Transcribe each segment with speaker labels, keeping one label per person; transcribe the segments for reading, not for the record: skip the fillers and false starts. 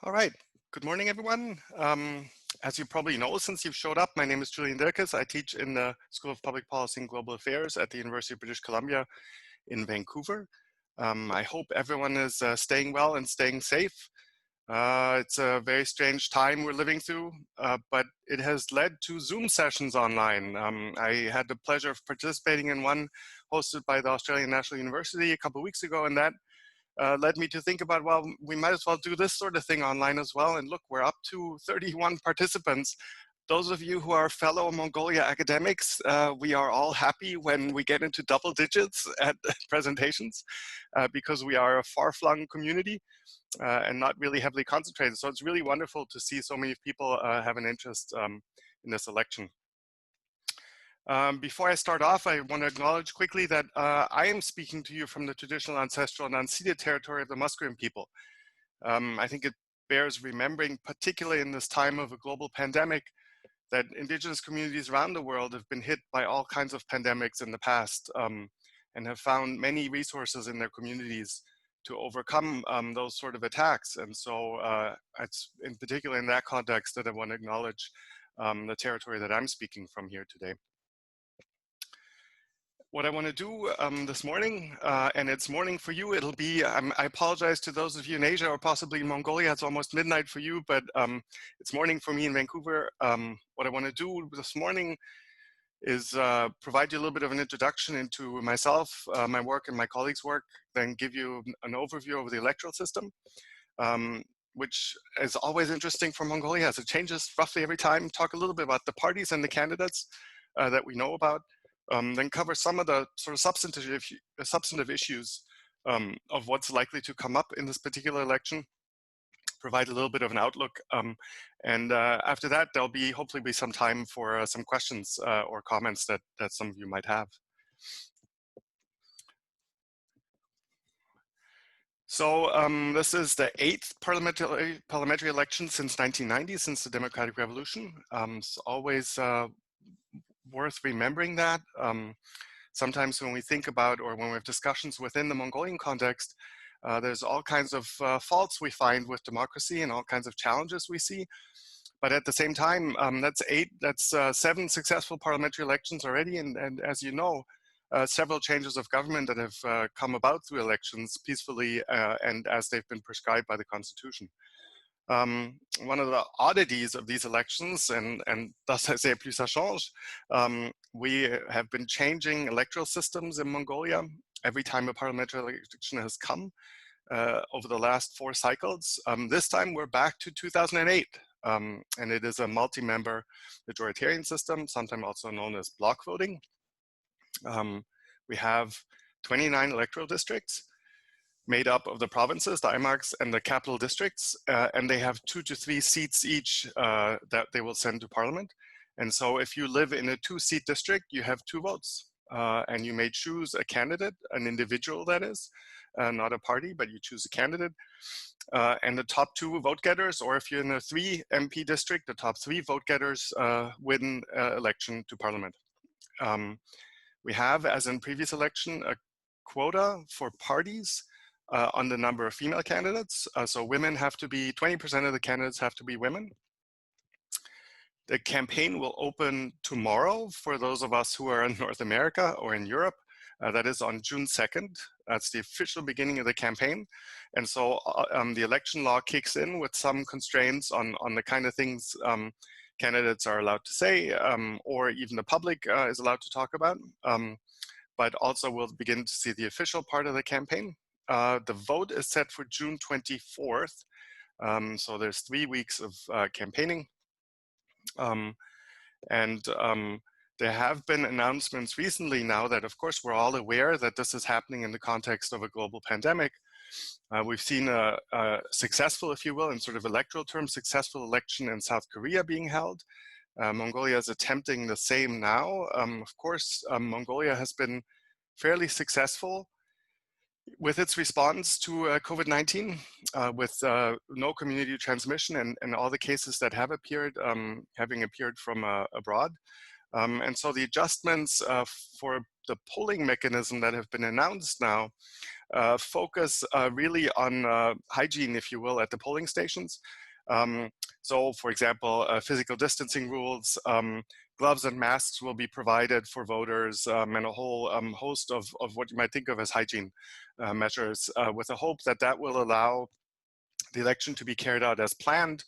Speaker 1: All right. Good morning, everyone. As you probably know, since you've showed up, my name is June1. I teach in the School of Public Policy and Global Affairs at the University of British Columbia in Vancouver. I hope everyone is staying well and staying safe. It's a very strange time we're living through, but it has led to Zoom sessions online. I had the pleasure of participating in one hosted by the Australian National University a couple of weeks ago, and that led me to think about, well, we might as well do this sort of thing online as well. And look, we're up to 31 participants. Those of you who are fellow Mongolia academics, we are all happy when we get into double digits at presentations because we are a far-flung community and not really heavily concentrated. So it's really wonderful to see so many people have an interest in this election. Before I start off, I want to acknowledge quickly that I am speaking to you from the traditional, ancestral, and unceded territory of the Musqueam people. I think it bears remembering, particularly in this time of a global pandemic, that Indigenous communities around the world have been hit by all kinds of pandemics in the past and have found many resources in their communities to overcome those sort of attacks. And so it's in particular in that context that I want to acknowledge the territory that I'm speaking from here today. What I want to do this morning, and it's morning for you, it'll be, I apologize to those of you in Asia or possibly in Mongolia, it's almost midnight for you, but it's morning for me in Vancouver. What I want to do this morning is provide you a little bit of an introduction into myself, my work and my colleagues' work, then give you an overview of the electoral system, which is always interesting for Mongolia as it changes roughly every time, talk a little bit about the parties and the candidates that we know about, then cover some of the sort of substantive issues of what's likely to come up in this particular election, provide a little bit of an outlook, and after that there'll be hopefully be some time for some questions or comments that some of you might have. So this is the 8th parliamentary election since 1990, since the Democratic Revolution. It's always worth remembering that. Sometimes when we think about or when we have discussions within the Mongolian context, there's all kinds of faults we find with democracy and all kinds of challenges we see. But at the same time, that's 7 successful parliamentary elections already. And as you know, several changes of government that have come about through elections peacefully and as they've been prescribed by the Constitution. One of the oddities of these elections, and thus I say plus ça change, we have been changing electoral systems in Mongolia every time a parliamentary election has come over the last 4 cycles. This time we're back to 2008, and it is a multi-member majoritarian system, sometimes also known as block voting. We have 29 electoral districts made up of the provinces, the IMARCs, and the capital districts, and they have 2 to 3 seats each that they will send to parliament. And so if you live in a 2-seat district, you have 2 votes, and you may choose a candidate, an individual that is, not a party, but you choose a candidate. And the top 2 vote getters, or if you're in a 3 MP district, the top 3 vote getters win election to parliament. We have, as in previous election, a quota for parties on the number of female candidates. So women have to be, 20% of the candidates have to be women. The campaign will open tomorrow for those of us who are in North America or in Europe. That is on June 2nd. That's the official beginning of the campaign. And so the election law kicks in with some constraints on the kind of things candidates are allowed to say, or even the public is allowed to talk about. But also we'll begin to see the official part of the campaign. The vote is set for June 24th. So there's 3 weeks of campaigning. There have been announcements recently now that, of course, we're all aware that this is happening in the context of a global pandemic. We've seen a successful, if you will, in sort of electoral terms, successful election in South Korea being held. Mongolia is attempting the same now. Of course, Mongolia has been fairly successful with its response to COVID-19, with no community transmission and all the cases that have appeared, having appeared from abroad. And so the adjustments for the polling mechanism that have been announced now focus really on hygiene, if you will, at the polling stations. So, for example, physical distancing rules, gloves and masks will be provided for voters, and a whole host of what you might think of as hygiene measures, with the hope that that will allow the election to be carried out as planned,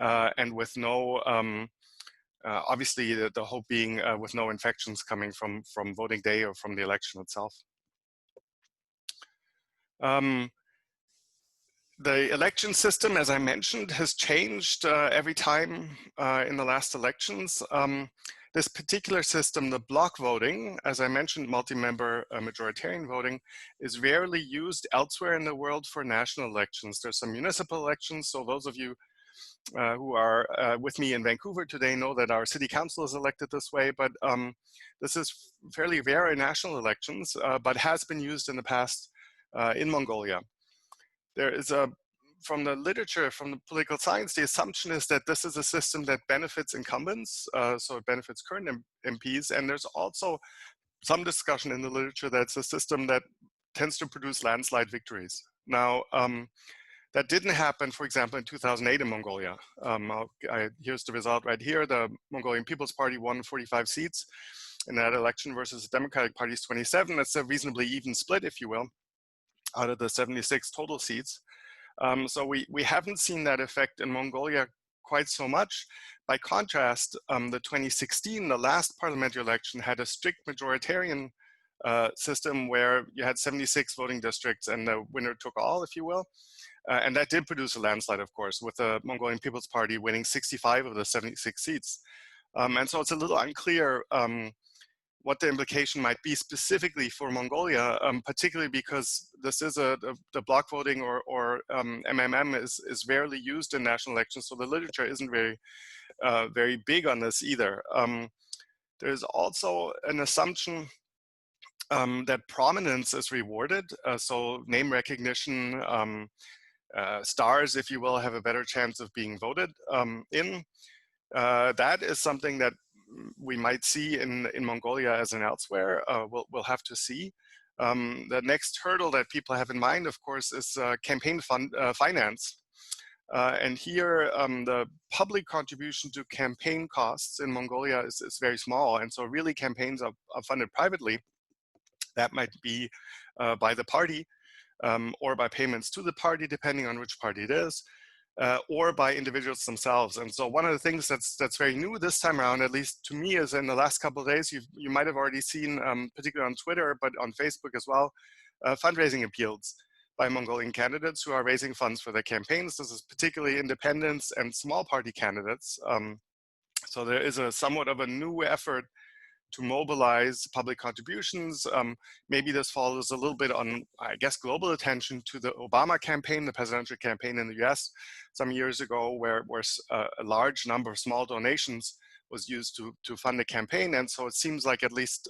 Speaker 1: and with no, obviously the hope being with no infections coming from voting day or from the election itself. The election system, as I mentioned, has changed every time in the last elections. This particular system, the block voting, as I mentioned, multi-member majoritarian voting, is rarely used elsewhere in the world for national elections. There's some municipal elections, so those of you who are with me in Vancouver today know that our city council is elected this way, but this is fairly rare in national elections, but has been used in the past in Mongolia. There is from the literature, from the political science, the assumption is that this is a system that benefits incumbents, so it benefits current MPs, and there's also some discussion in the literature that it's a system that tends to produce landslide victories. Now, that didn't happen, for example, in 2008 in Mongolia. Here's the result right here. The Mongolian People's Party won 45 seats in that election versus the Democratic Party's 27. That's a reasonably even split, if you will, out of the 76 total seats. So we haven't seen that effect in Mongolia quite so much. By contrast, the 2016, the last parliamentary election, had a strict majoritarian system where you had 76 voting districts and the winner took all, if you will. And that did produce a landslide, of course, with the Mongolian People's Party winning 65 of the 76 seats. And so it's a little unclear what the implication might be specifically for Mongolia, particularly because this is the block voting or MMM is rarely used in national elections, so the literature isn't very big on this either. There's also an assumption that prominence is rewarded, so name recognition, stars, if you will, have a better chance of being voted in. That is something that we might see in Mongolia as in elsewhere. We'll have to see. The next hurdle that people have in mind, of course, is campaign finance. And here, the public contribution to campaign costs in Mongolia is very small. And so really campaigns are funded privately. That might be by the party or by payments to the party, depending on which party it is. Or by individuals themselves. And so one of the things that's very new this time around, at least to me, is in the last couple of days, you might have already seen, particularly on Twitter, but on Facebook as well, fundraising appeals by Mongolian candidates who are raising funds for their campaigns. This is particularly independents and small party candidates. So there is somewhat of a new effort to mobilize public contributions. Maybe this follows a little bit on, I guess, global attention to the Obama campaign, the presidential campaign in the US some years ago, where a large number of small donations was used to fund the campaign. And so it seems like at least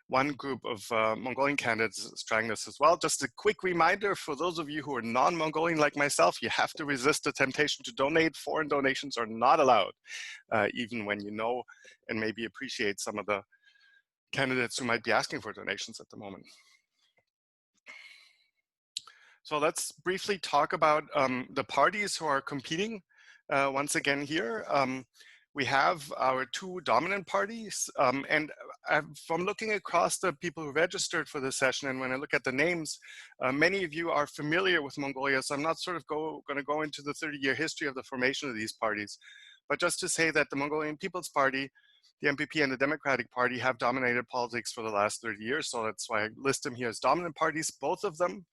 Speaker 1: one group of Mongolian candidates is trying this as well. Just a quick reminder for those of you who are non-Mongolian like myself, you have to resist the temptation to donate. Foreign donations are not allowed, even when you know and maybe appreciate some of the candidates who might be asking for donations at the moment. So let's briefly talk about the parties who are competing once again here. We have our two dominant parties, and from looking across the people who registered for this session, and when I look at the names, many of you are familiar with Mongolia, so I'm not sort of going to go into the 30-year history of the formation of these parties, but just to say that the Mongolian People's Party, the MPP, and the Democratic Party have dominated politics for the last 30 years, so that's why I list them here as dominant parties. Both of them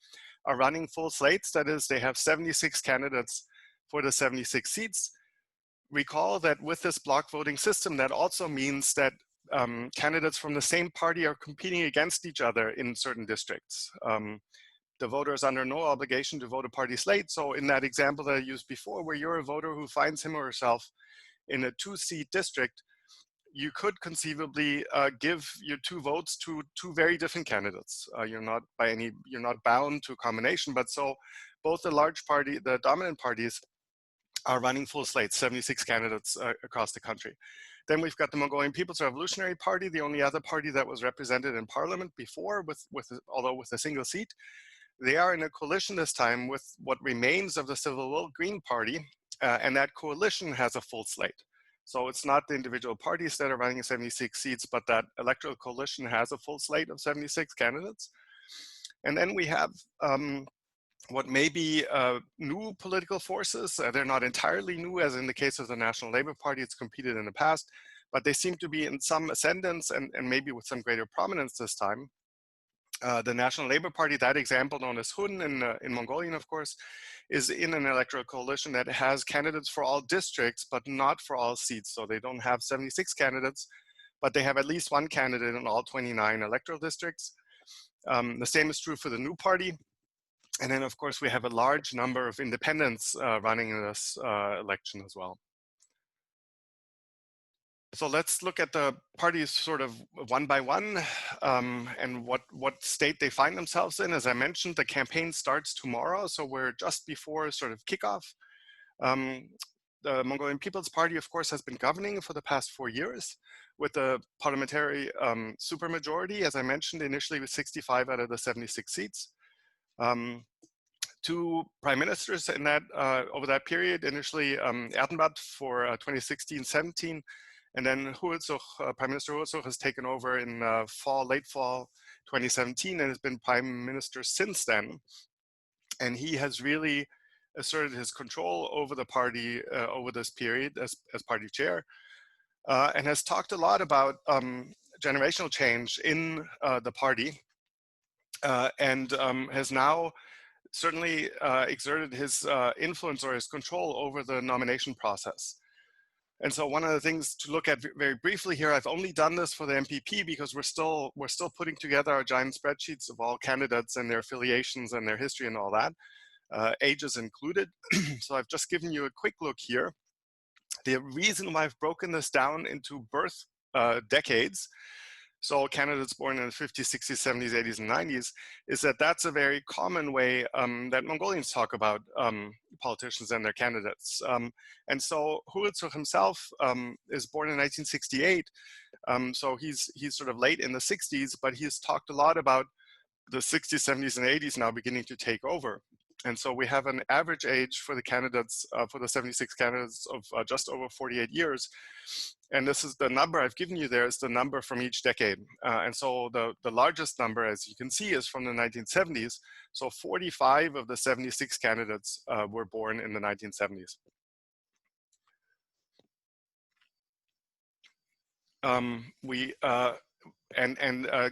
Speaker 1: are running full slates, that is, they have 76 candidates for the 76 seats. Recall that with this block voting system, that also means that candidates from the same party are competing against each other in certain districts. The voter is under no obligation to vote a party slate. So in that example that I used before, where you're a voter who finds him or herself in a 2-seat district, you could conceivably give your 2 votes to 2 very different candidates. You're not bound to a combination, but so both the large party, the dominant parties, are running full slates, 76 candidates across the country. Then we've got the Mongolian People's Revolutionary Party, the only other party that was represented in parliament before, although with a single seat. They are in a coalition this time with what remains of the Civil War Green Party, and that coalition has a full slate. So it's not the individual parties that are running 76 seats, but that electoral coalition has a full slate of 76 candidates. And then we have what may be new political forces. They're not entirely new, as in the case of the National Labour Party. It's competed in the past, but they seem to be in some ascendance and maybe with some greater prominence this time. The National Labour Party, that example known as Hun in Mongolian, of course, is in an electoral coalition that has candidates for all districts, but not for all seats. So they don't have 76 candidates, but they have at least one candidate in all 29 electoral districts. The same is true for the New Party. And then, of course, we have a large number of independents running in this election as well. So let's look at the parties sort of one by one and what state they find themselves in. As I mentioned, the campaign starts tomorrow, so we're just before sort of kickoff. The Mongolian People's Party, of course, has been governing for the past 4 years with a parliamentary supermajority, as I mentioned, initially with 65 out of the 76 seats. 2 prime ministers in that over that period, initially Erdenbad for 2016-17, and then Prime Minister Huelzog has taken over in late fall 2017 and has been prime minister since then. And he has really asserted his control over the party over this period as party chair, and has talked a lot about generational change in the party, and has now certainly exerted his influence or his control over the nomination process. And so one of the things to look at very briefly here, I've only done this for the MPP because we're still putting together our giant spreadsheets of all candidates and their affiliations and their history and all that, ages included. So I've just given you a quick look here. The reason why I've broken this down into birth decades, so candidates born in the 50s, 60s, 70s, 80s, and 90s, is that that's a very common way that Mongolians talk about politicians and their candidates. And so Huelzog himself is born in 1968, so he's sort of late in the 60s, but he's talked a lot about the 60s, 70s, and 80s now beginning to take over. And so we have an average age for the candidates, for the 76 candidates of just over 48 years. And this is the number I've given you there is the number from each decade. And so the largest number, as you can see, is from the 1970s. So 45 of the 76 candidates were born in the 1970s.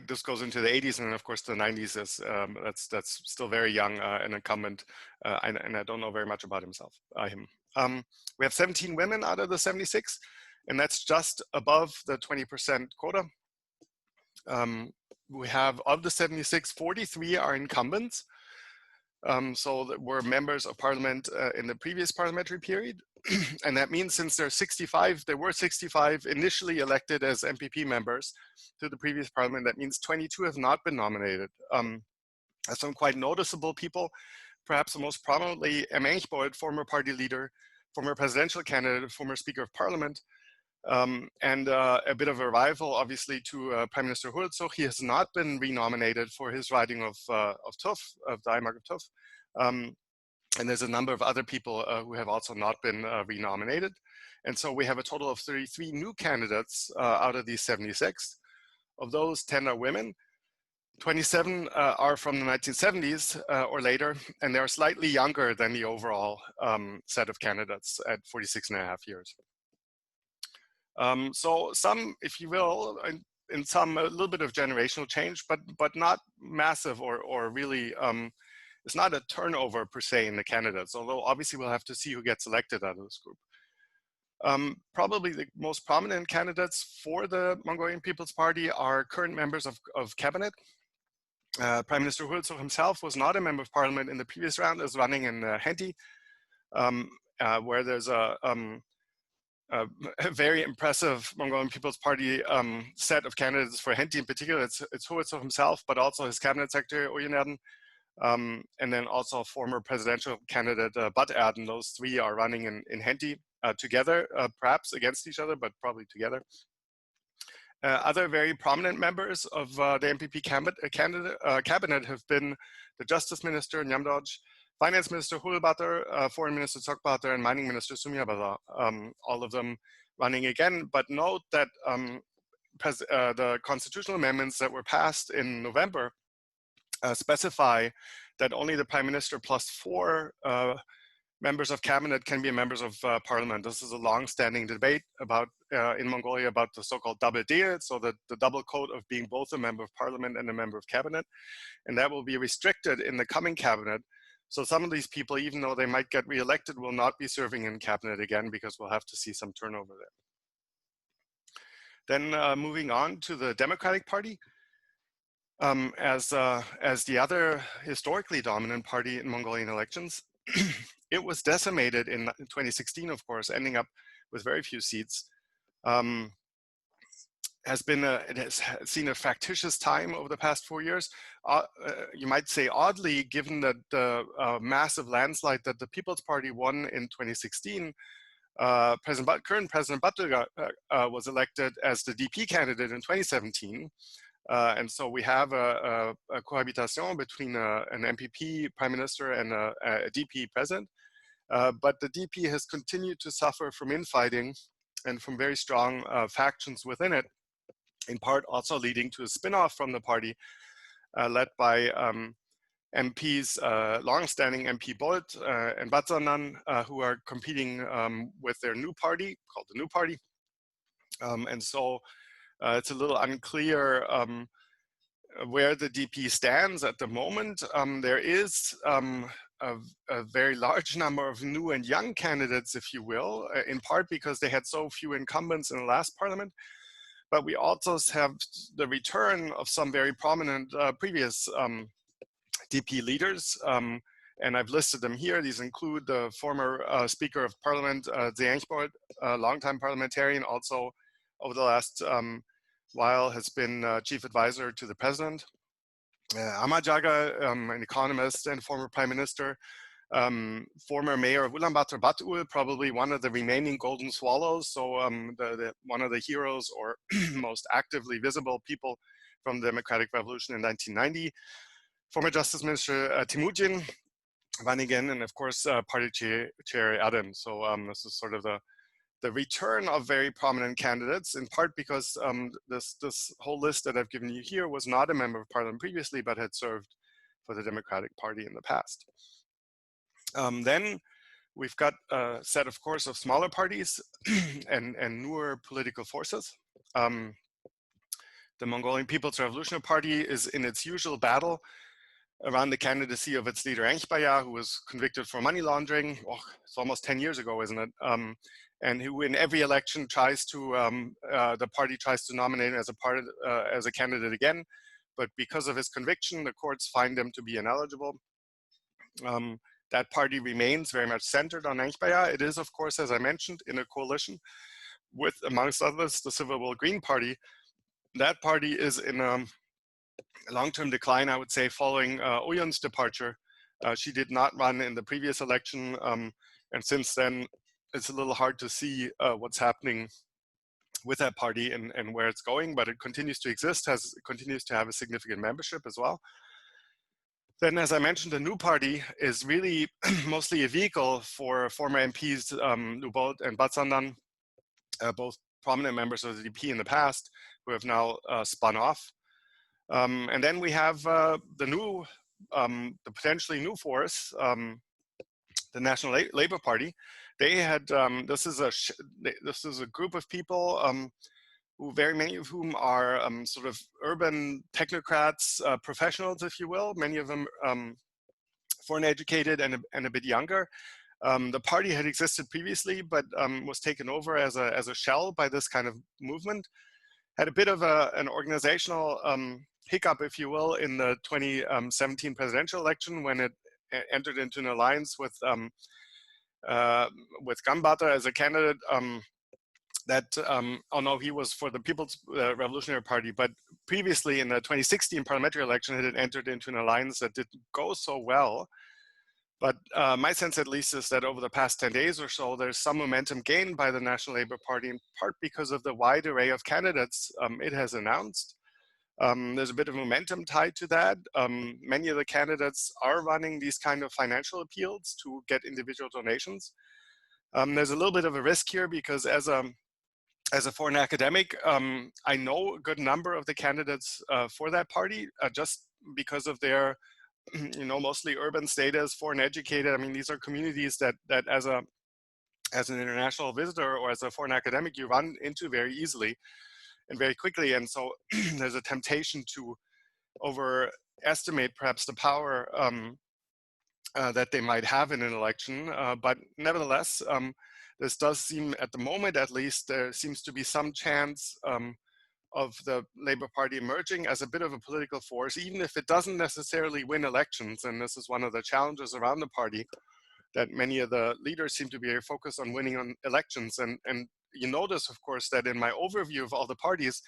Speaker 1: This goes into the 80s, and of course the 90s is that's still very young, an incumbent, and I don't know very much about him. We have 17 women out of the 76, and that's just above the 20% quota. We have, of the 76, 43 are incumbents, so that were members of parliament in the previous parliamentary period. And that means since there were 65 initially elected as MPP members to the previous parliament, that means 22 have not been nominated. Some quite noticeable people, perhaps the most prominently Emengbold, former party leader, former presidential candidate, former speaker of parliament, and a bit of a rival, obviously, to Prime Minister Huelzog. He has not been renominated for his riding of Tuff, of the Aimark of Tuff. And there's a number of other people who have also not been renominated. And so we have a total of 33 new candidates out of these 76. Of those, 10 are women. 27 are from the 1970s or later, and they're slightly younger than the overall set of candidates at 46.5 years. So some, if you will, in some, a little bit of generational change, but not massive or really, it's not a turnover per se in the candidates, although obviously we'll have to see who gets elected out of this group. Probably the most prominent candidates for the Mongolian People's Party are current members of cabinet. Prime Minister Huelzog himself was not a member of parliament in the previous round, is running in Henty, where there's a very impressive Mongolian People's Party set of candidates for Henty in particular. It's Huelzog himself, but also his cabinet secretary, Oyenerden, and then also former presidential candidate Bud Erden. Those three are running in Henty. together, perhaps against each other, but probably together. Other very prominent members of the MPP cabinet have been the Justice Minister Nyamdoj, Finance Minister Hulbater, Foreign Minister Tsokbater, and Mining Minister Sumyabala, all of them running again. But note that the constitutional amendments that were passed in November specify that only the Prime Minister plus 4 members of cabinet can be members of parliament. This is a long-standing debate about in Mongolia about the so-called double deal, so the double code of being both a member of parliament and a member of cabinet, and that will be restricted in the coming cabinet. So some of these people, even though they might get re-elected, will not be serving in cabinet again because we'll have to see some turnover there. Then moving on to the Democratic Party. As the other historically dominant party in Mongolian elections, it was decimated in 2016, of course, ending up with very few seats. It has seen a factitious time over the past 4 years. You might say oddly, given that the massive landslide that the People's Party won in 2016, current President Batuga was elected as the DP candidate in 2017. And so we have a cohabitation between an MPP prime minister and a DP president. But the DP has continued to suffer from infighting and from very strong factions within it, in part also leading to a spin-off from the party led by MPs, long-standing MP Bolt and Batsanan, who are competing with their new party, called the New Party. And so it's a little unclear where the DP stands at the moment. There is a very large number of new and young candidates, if you will, in part because they had so few incumbents in the last parliament. But we also have the return of some very prominent previous DP leaders. And I've listed them here. These include the former Speaker of Parliament, Zeengsport, a longtime parliamentarian, also over the last while has been chief advisor to the president. Amajaga, an economist and former prime minister, former mayor of Ulaanbaatar Batul, probably one of the remaining golden swallows, so one of the heroes or most actively visible people from the Democratic Revolution in 1990. Former Justice Minister Temujin running again, and of course party chair Adam. So this is sort of the return of very prominent candidates, in part because this whole list that I've given you here was not a member of parliament previously, but had served for the Democratic Party in the past. Then we've got a set, of course, of smaller parties and newer political forces. The Mongolian People's Revolutionary Party is in its usual battle around the candidacy of its leader Enkhbaya, who was convicted for money laundering. Oh, it's almost 10 years ago, isn't it? And who in every election tries to, the party tries to nominate him as a candidate again. But because of his conviction, the courts find him to be ineligible. That party remains very much centered on Enkhbaya. It is, of course, as I mentioned, in a coalition with, amongst others, the Civil War Green Party. That party is in a long-term decline, I would say, following Oyun's departure. She did not run in the previous election, and since then, it's a little hard to see what's happening with that party and where it's going, but it continues to exist, continues to have a significant membership as well. Then, as I mentioned, the new party is really mostly a vehicle for former MPs Lubot and Batsandan, both prominent members of the DP in the past, who have now spun off. And then we have the potentially new force, the National Labour Party. They had this is a group of people who very many of whom are sort of urban technocrats, professionals, if you will. Many of them foreign educated and a bit younger. The party had existed previously, but was taken over as a shell by this kind of movement. Had a bit of an organizational hiccup, if you will, in the 2017 presidential election when it entered into an alliance with Gambata as a candidate. Although he was for the People's Revolutionary Party, but previously in the 2016 parliamentary election, it had entered into an alliance that didn't go so well. But my sense, at least, is that over the past 10 days or so, there's some momentum gained by the National Labour Party, in part because of the wide array of candidates it has announced. There's a bit of momentum tied to that. Many of the candidates are running these kind of financial appeals to get individual donations. There's a little bit of a risk here because as a foreign academic, I know a good number of the candidates for that party just because of their mostly urban status, foreign educated. I mean, these are communities that as an international visitor or as a foreign academic, you run into very easily and very quickly. And so there's a temptation to overestimate perhaps the power that they might have in an election. But nevertheless, this does seem, at the moment at least, there seems to be some chance of the Labour Party emerging as a bit of a political force, even if it doesn't necessarily win elections. And this is one of the challenges around the party, that many of the leaders seem to be very focused on winning on elections. And you notice, of course, that in my overview of all the parties,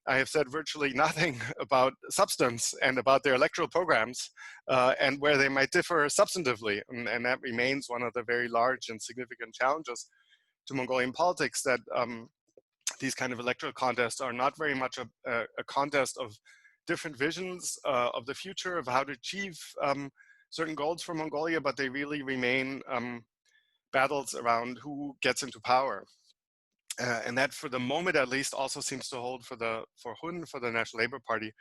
Speaker 1: I have said virtually nothing about substance and about their electoral programs and where they might differ substantively. And that remains one of the very large and significant challenges to Mongolian politics, that these kind of electoral contests are not very much a contest of different visions of the future of how to achieve certain goals for Mongolia, but they really remain battles around who gets into power. And that, for the moment at least, also seems to hold for HUN, for the National Labour Party,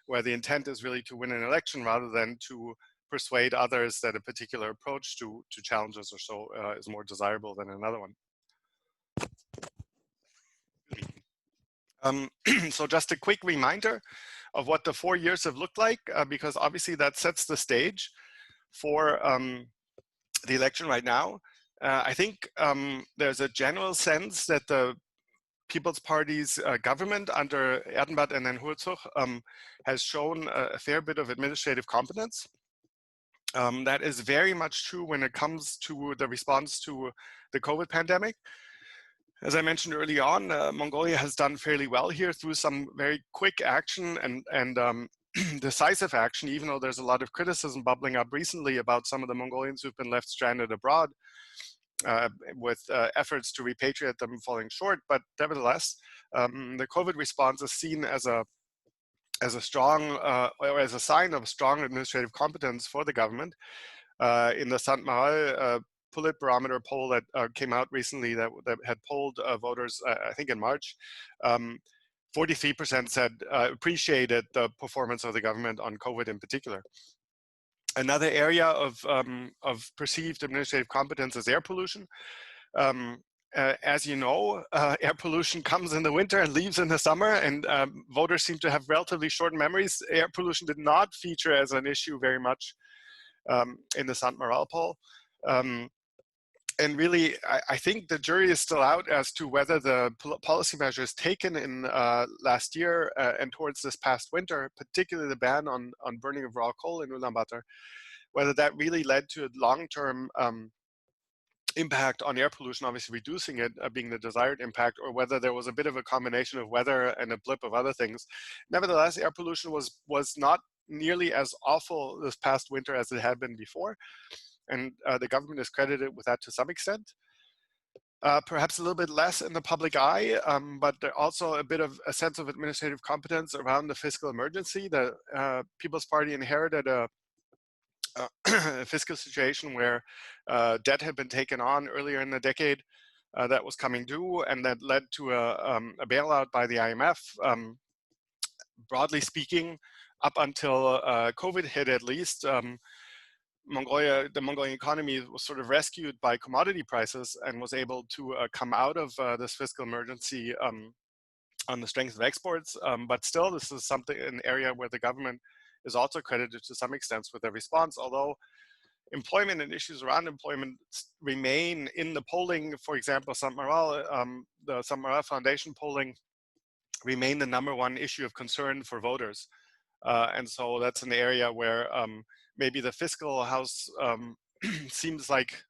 Speaker 1: where the intent is really to win an election rather than to persuade others that a particular approach to challenges or so is more desirable than another one. So just a quick reminder of what the 4 years have looked like, because obviously that sets the stage for the election right now. I think there's a general sense that the People's Party's government under Erdenbad and then Hurzug has shown a fair bit of administrative competence. That is very much true when it comes to the response to the COVID pandemic. As I mentioned early on, Mongolia has done fairly well here through some very quick action and decisive action, even though there's a lot of criticism bubbling up recently about some of the Mongolians who've been left stranded abroad with efforts to repatriate them falling short. But nevertheless, the COVID response is seen as a strong, or as a sign of strong administrative competence for the government. In the Sant Mahal Politbarometer poll that came out recently that had polled voters, I think in March, 43% said appreciated the performance of the government on COVID in particular. Another area of perceived administrative competence is air pollution. As you know, air pollution comes in the winter and leaves in the summer, and voters seem to have relatively short memories. Air pollution did not feature as an issue very much in the Sant Mahal poll. And really, I think the jury is still out as to whether the policy measures taken in last year and towards this past winter, particularly the ban on burning of raw coal in Ulaanbaatar, whether that really led to a long-term impact on air pollution, obviously reducing it being the desired impact, or whether there was a bit of a combination of weather and a blip of other things. Nevertheless, air pollution was not nearly as awful this past winter as it had been before. And the government is credited with that to some extent. Perhaps a little bit less in the public eye, but also a bit of a sense of administrative competence around the fiscal emergency. The People's Party inherited a fiscal situation where debt had been taken on earlier in the decade that was coming due, and that led to a bailout by the IMF. Broadly speaking, up until COVID hit at least, the Mongolian economy was sort of rescued by commodity prices and was able to come out of this fiscal emergency on the strength of exports. But still, this is an area where the government is also credited to some extent with their response, although employment and issues around employment remain in the polling. For example, the Sant Mahal Foundation polling remain the #1 issue of concern for voters. And so that's an area where maybe the fiscal house seems like,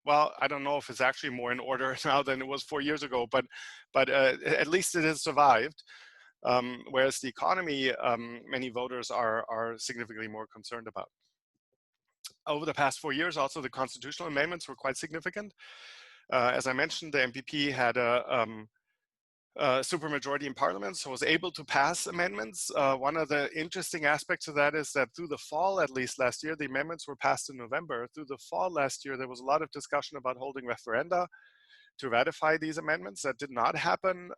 Speaker 1: well, I don't know if it's actually more in order now than it was 4 years ago, but at least it has survived. Whereas the economy, many voters are significantly more concerned about. over the past 4 years, also the constitutional amendments were quite significant. As I mentioned, the MPP had a supermajority in parliament, so was able to pass amendments. One of the interesting aspects of that is that through the fall, at least last year, the amendments were passed in November. Through the fall last year, there was a lot of discussion about holding referenda to ratify these amendments. That did not happen.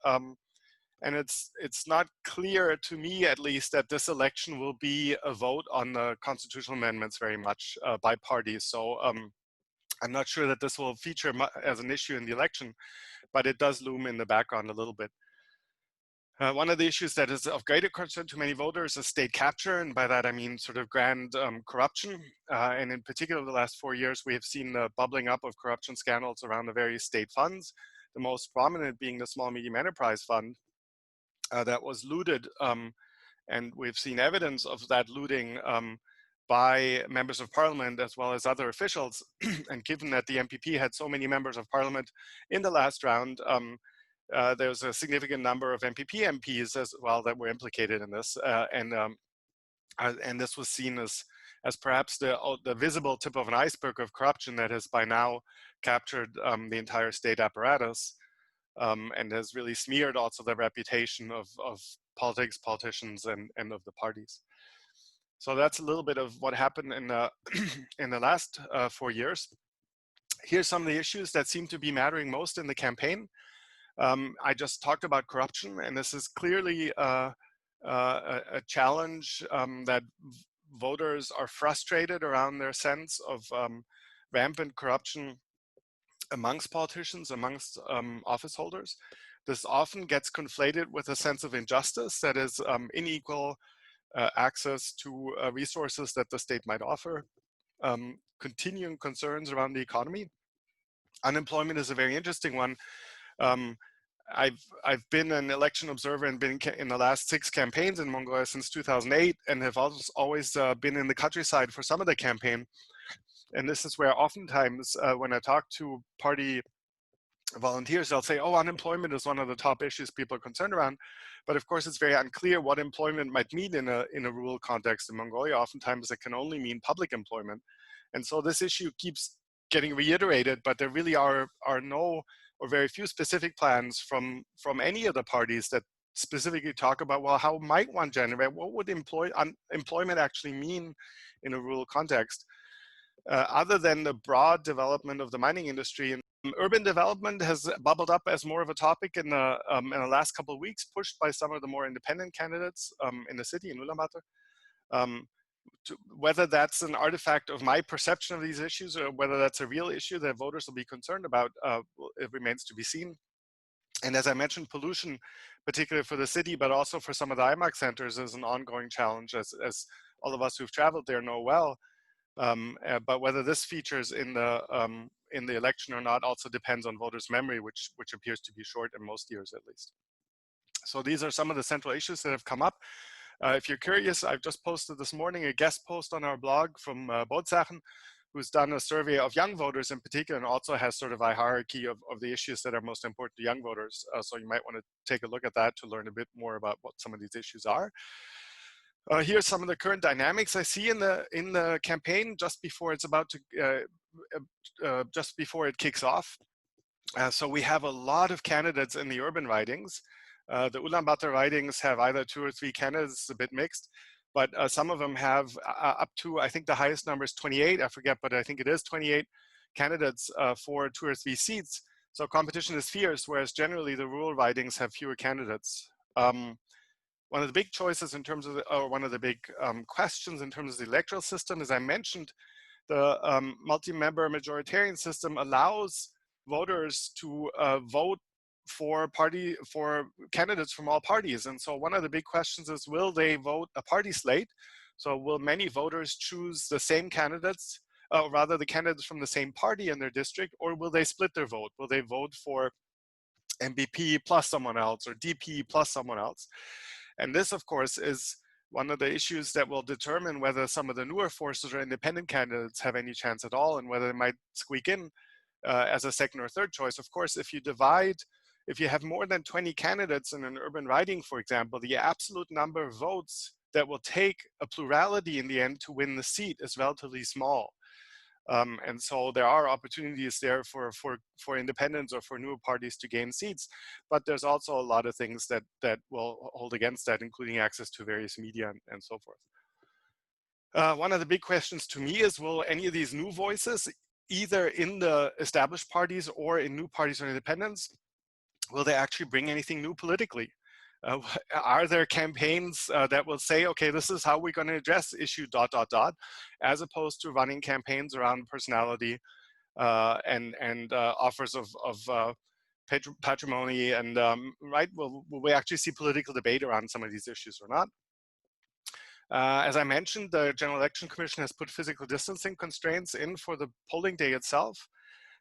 Speaker 1: And it's not clear to me, at least, that this election will be a vote on the constitutional amendments very much by parties. So I'm not sure that this will feature as an issue in the election, but it does loom in the background a little bit. One of the issues that is of greater concern to many voters is state capture, and by that I mean sort of grand corruption. And in particular, the last 4 years, we have seen the bubbling up of corruption scandals around the various state funds, the most prominent being the Small Medium Enterprise Fund that was looted. And we've seen evidence of that looting by members of parliament as well as other officials. And given that the MPP had so many members of parliament in the last round, there's a significant number of MPP MPs as well that were implicated in this. And this was seen as perhaps the visible tip of an iceberg of corruption that has by now captured the entire state apparatus and has really smeared also the reputation of politics, politicians, and of the parties. So that's a little bit of what happened in the in the last 4 years. Here's some of the issues that seem to be mattering most in the campaign. I just talked about corruption, and this is clearly a challenge that voters are frustrated around their sense of rampant corruption amongst politicians, amongst office holders. This often gets conflated with a sense of injustice, that is unequal access to resources that the state might offer, continuing concerns around the economy. Unemployment is a very interesting one. I've been an election observer and been in the last 6 campaigns in Mongolia since 2008, and have always been in the countryside for some of the campaign. And this is where oftentimes when I talk to party volunteers, they'll say, oh, unemployment is one of the top issues people are concerned around. But of course, it's very unclear what employment might mean in a rural context in Mongolia. Oftentimes it can only mean public employment. And so this issue keeps getting reiterated, but there really are no or very few specific plans from any of the parties that specifically talk about, well, how might one generate, what would employment actually mean in a rural context? Other than the broad development of the mining industry, and urban development has bubbled up as more of a topic in the last couple of weeks, pushed by some of the more independent candidates in the city, in Ulaanbaatar. Whether that's an artifact of my perception of these issues or whether that's a real issue that voters will be concerned about, it remains to be seen. And as I mentioned, pollution, particularly for the city, but also for some of the IMAC centers, is an ongoing challenge, as all of us who've traveled there know well. But whether this features in the election or not also depends on voters' memory, which appears to be short in most years at least. So these are some of the central issues that have come up. If you're curious, I've just posted this morning a guest post on our blog from Bootsachen, who's done a survey of young voters in particular, and also has sort of a hierarchy of the issues that are most important to young voters. So you might want to take a look at that to learn a bit more about what some of these issues are. Here's some of the current dynamics I see in the campaign just before it's about to just before it kicks off. So we have a lot of candidates in the urban ridings. The Ulaanbaatar ridings have either 2 or 3 candidates, a bit mixed, but some of them have up to, I think the highest number is 28, I forget, but I think it is 28 candidates for 2 or 3 seats. So competition is fierce, whereas generally the rural ridings have fewer candidates. One of the big choices in terms of, or one of the big questions in terms of the electoral system, as I mentioned, the multi-member majoritarian system allows voters to vote for candidates from all parties. And so one of the big questions is, will they vote a party slate? So will many voters choose the same candidates, rather the candidates from the same party in their district, or will they split their vote? Will they vote for MPP plus someone else or DP plus someone else? And this, of course, is one of the issues that will determine whether some of the newer forces or independent candidates have any chance at all, and whether they might squeak in as a second or third choice. Of course, if you have more than 20 candidates in an urban riding, for example, the absolute number of votes that will take a plurality in the end to win the seat is relatively small. And so there are opportunities there for independents or for newer parties to gain seats, but there's also a lot of things that will hold against that, including access to various media and so forth. One of the big questions to me is, will any of these new voices, either in the established parties or in new parties or independents, will they actually bring anything new politically? Are there campaigns that will say, okay, this is how we're going to address issue ... as opposed to running campaigns around personality and offers of patrimony and right? Will we actually see political debate around some of these issues or not? As I mentioned, the General Election Commission has put physical distancing constraints in for the polling day itself,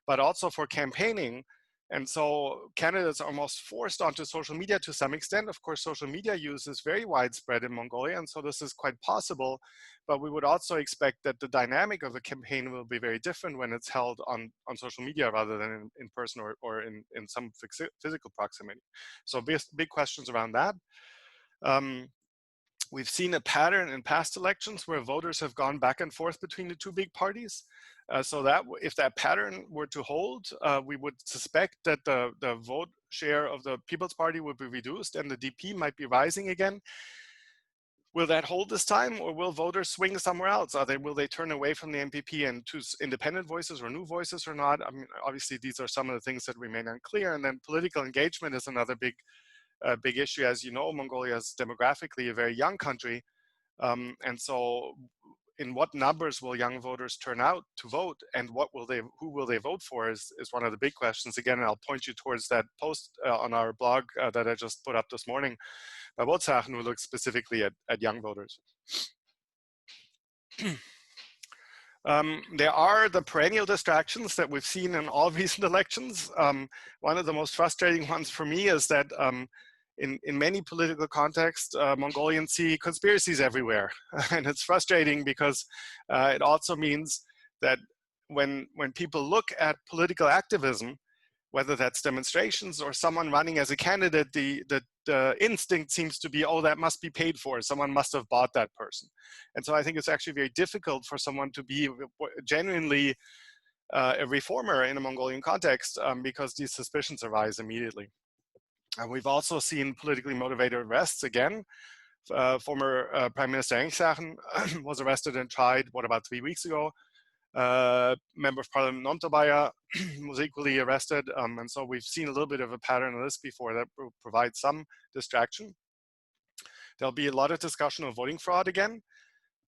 Speaker 1: but also for campaigning. And so candidates are almost forced onto social media to some extent. Of course, social media use is very widespread in Mongolia, and so this is quite possible. But we would also expect that the dynamic of the campaign will be very different when it's held on social media rather than in person or in some physical proximity. So big questions around that. We've seen a pattern in past elections where voters have gone back and forth between the two big parties. So that if that pattern were to hold, we would suspect that the vote share of the People's Party would be reduced and the DP might be rising again. Will that hold this time, or will voters swing somewhere else? Will they turn away from the NPP and choose independent voices or new voices or not? I mean, obviously these are some of the things that remain unclear. And then political engagement is another big issue. As you know, Mongolia is demographically a very young country. And so in what numbers will young voters turn out to vote, and who will they vote for is one of the big questions. Again, I'll point you towards that post on our blog that I just put up this morning by Wozachen, who looks specifically at young voters. There are the perennial distractions that we've seen in all recent elections. One of the most frustrating ones for me is that in many political contexts, Mongolians see conspiracies everywhere. And it's frustrating because it also means that when people look at political activism, whether that's demonstrations or someone running as a candidate, the instinct seems to be, oh, that must be paid for. Someone must have bought that person. And so I think it's actually very difficult for someone to be genuinely a reformer in a Mongolian context because these suspicions arise immediately. We've also seen politically motivated arrests again. Former Prime Minister ACKNOWLEDGEMENT was arrested and tried, what, about 3 weeks ago. Member of Parliament Nomtabaya was equally arrested. And so we've seen a little bit of a pattern of this before that will provide some distraction. There'll be a lot of discussion of voting fraud again.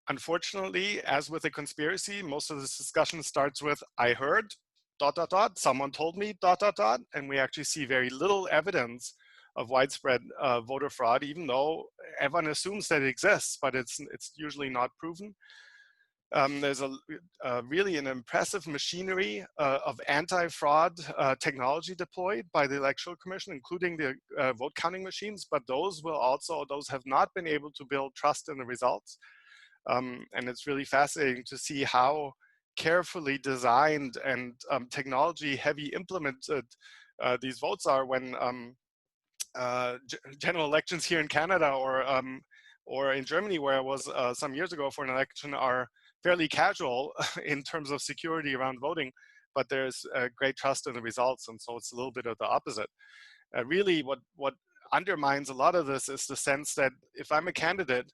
Speaker 1: Unfortunately, as with a conspiracy, most of this discussion starts with, I heard, ... someone told me, ... and we actually see very little evidence of widespread voter fraud, even though everyone assumes that it exists, but it's usually not proven. There's really an impressive machinery of anti-fraud technology deployed by the Electoral Commission, including the vote counting machines, but those have not been able to build trust in the results. And it's really fascinating to see how carefully designed and technology heavy implemented these votes are when general elections here in Canada or in Germany, where I was some years ago for an election, are fairly casual in terms of security around voting, but there's great trust in the results, and so it's a little bit of the opposite. Really, what undermines a lot of this is the sense that if I'm a candidate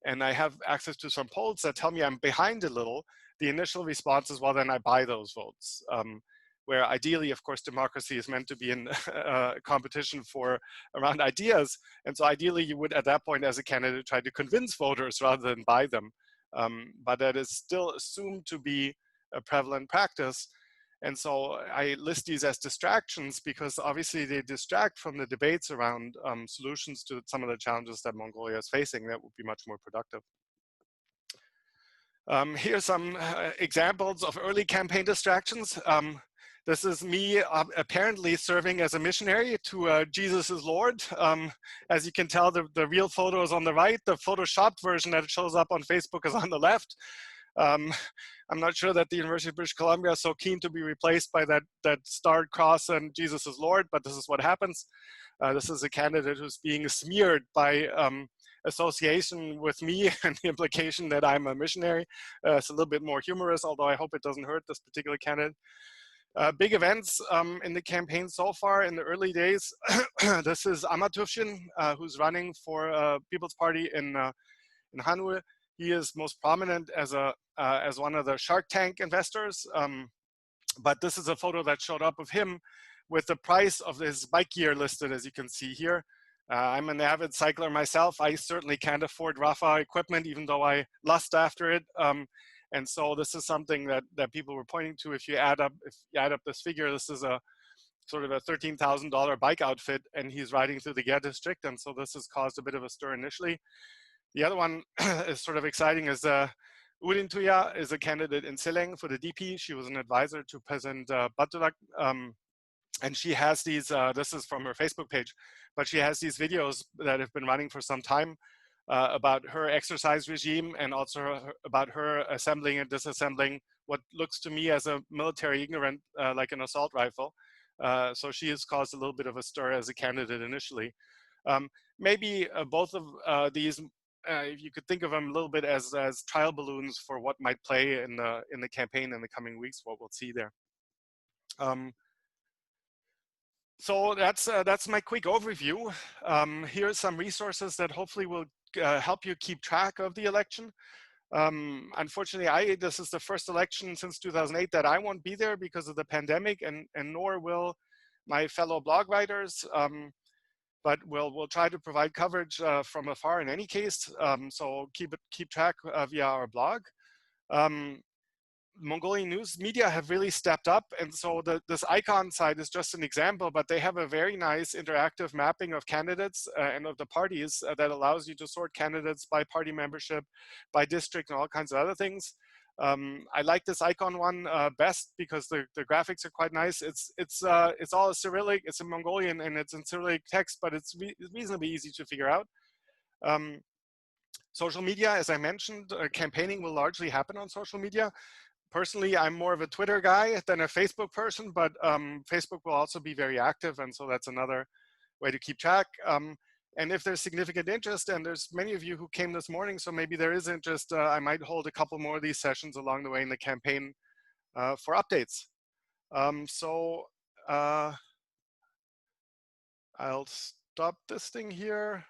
Speaker 1: and I have access to some polls that tell me I'm behind a little, the initial response is, well, then I buy those votes. Where ideally, of course, democracy is meant to be in competition around ideas. And so ideally, you would, at that point, as a candidate, try to convince voters rather than buy them. But that is still assumed to be a prevalent practice. And so I list these as distractions because obviously they distract from the debates around solutions to some of the challenges that Mongolia is facing that would be much more productive. Here are some examples of early campaign distractions. This is me apparently serving as a missionary to Jesus is Lord. As you can tell, the real photo is on the right. The photoshopped version that shows up on Facebook is on the left. I'm not sure that the University of British Columbia is so keen to be replaced by that starred cross and Jesus is Lord, but this is what happens. This is a candidate who's being smeared by association with me and the implication that I'm a missionary. It's a little bit more humorous, although I hope it doesn't hurt this particular candidate. Big events in the campaign so far in the early days. This is Amatufshin, who's running for People's Party in Hanwha. He is most prominent as one of the Shark Tank investors. But this is a photo that showed up of him with the price of his bike gear listed, as you can see here. I'm an avid cycler myself. I certainly can't afford Rafa equipment, even though I lust after it. And so this is something that people were pointing to. If you add up this figure, this is a sort of a $13,000 bike outfit, and he's riding through the Gyer district. And so this has caused a bit of a stir initially. The other one is sort of exciting is Urin Tuya is a candidate in Sileng for the DP. She was an advisor to President Batulak. And she has these, this is from her Facebook page, but she has these videos that have been running for some time about her exercise regime, and also about her assembling and disassembling what looks to me as a military ignorant, like an assault rifle. So she has caused a little bit of a stir as a candidate initially. Maybe both of these, you could think of them a little bit as trial balloons for what might play in the campaign in the coming weeks, what we'll see there. So that's my quick overview. Here are some resources that hopefully will help you keep track of the election. Unfortunately, this is the first election since 2008 that I won't be there because of the pandemic, and nor will my fellow blog writers. But we'll try to provide coverage from afar in any case. So keep track via our blog. Mongolian news media have really stepped up, and so this icon site is just an example, but they have a very nice interactive mapping of candidates and of the parties that allows you to sort candidates by party membership, by district, and all kinds of other things. I like this icon one best because the graphics are quite nice. It's all Cyrillic, it's in Mongolian, and it's in Cyrillic text, but it's reasonably easy to figure out. Social media, as I mentioned, campaigning will largely happen on social media. Personally, I'm more of a Twitter guy than a Facebook person, but Facebook will also be very active, and so that's another way to keep track. And if there's significant interest, and there's many of you who came this morning, so maybe there is interest, I might hold a couple more of these sessions along the way in the campaign for updates. I'll stop this thing here.